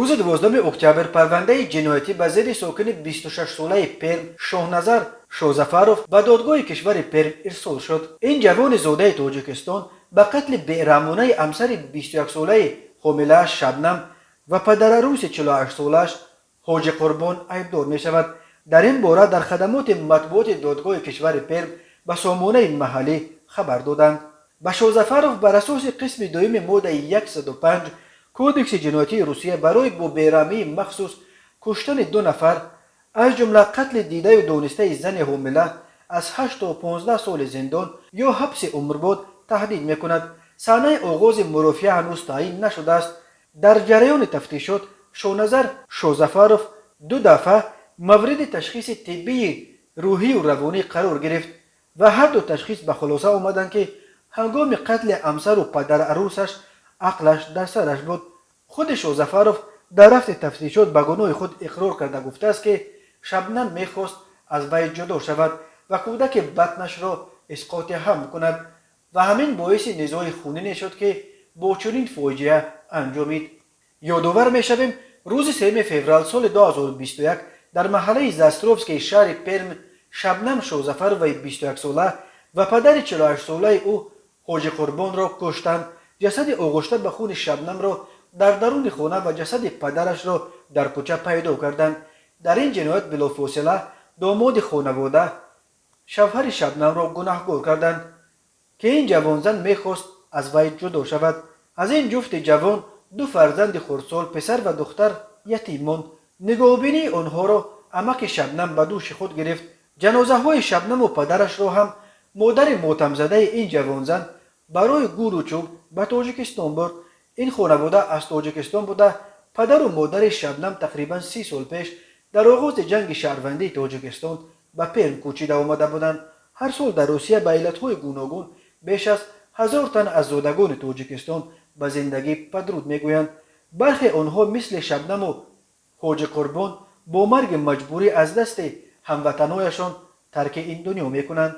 روز 12 اکتبر پرونده جنایتی به ضد ساکن 26 ساله پرم شاهنظر شوزفروف به دادگاه کشور پرم ارسال شد. این جوان زاده تاجیکستان به قتل بیرحمانه همسر 21 ساله حامله شبنم و پدر عروس 48 سالش حاجی قربان ایبدار می شود. در این باره در خدمات مطبوعات دادگاه کشور پرم به سامانه محلی خبر دادند. به شوزفروف بر اساس قسم دوم ماده 105 کودکس جنایتی روسیه برای با بیرحمی مخصوص کشتن 2 نفر از جمله قتل دیده و دانسته زن حامله از 8 تا 15 سال زندان یا حبس عمرباد تهدید میکند. صحنه آغاز مرافعه هنوز تعیین نشده است. در جریان تفتیشات شاهنظر شوزفروف 2 دفعه مورد تشخیص طبی روحی و روانی قرار گرفت و هر دو تشخیص به خلاصه آمدند که هنگام قتل همسر و پدر عروسش عقلش در سرش بود. خود شوزفروف در رفت تفتیشات به گناه خود اقرار کرده گفته است که شبنم میخواست از وی جدا شود و کودک بطنش را اسقاط حمل کند و همین باعث نزاع خونین شد که با چنین فاجعه انجامید. یادآور میشویم روز 3 فوریه سال 2021 در محله زاستروفسکی شهر پرم شبنم شوزفروف 21 ساله و پدر 48 ساله او حاجی قربان را کشتند. جسد آغشته به خون شبنم را در درون خانه و جسد پدرش را در کوچه پیدا کردند. در این جنایت بلافاصله داماد خانواده شوهر شبنم را گناهکار کردند که این جوان زن میخواست از وی جدا شود. از این جفت جوان 2 فرزند خردسال پسر و دختر یتیم ماند. نگاهبینی آنها را عمک شبنم به دوش خود گرفت. جنازه های شبنم و پدرش را هم مادر ماتم زده این جوان زن برای گور و چوب به تاجیکستان برد. این خانواده از تاجیکستان بوده. پدر و مادر شبنم تقریبا 30 سال پیش در آغاز جنگ شهروندی تاجیکستان به پرم کوچیده آمده بودند. هر سال در روسیه به علتهای گوناگون بیش از 1000 تن از زادگان تاجیکستان به زندگی پدرود میگویند. برخی آنها مثل شبنم و حاجی قربان با مرگ مجبوری از دست هموطنانشان ترک این دنیا میکنند.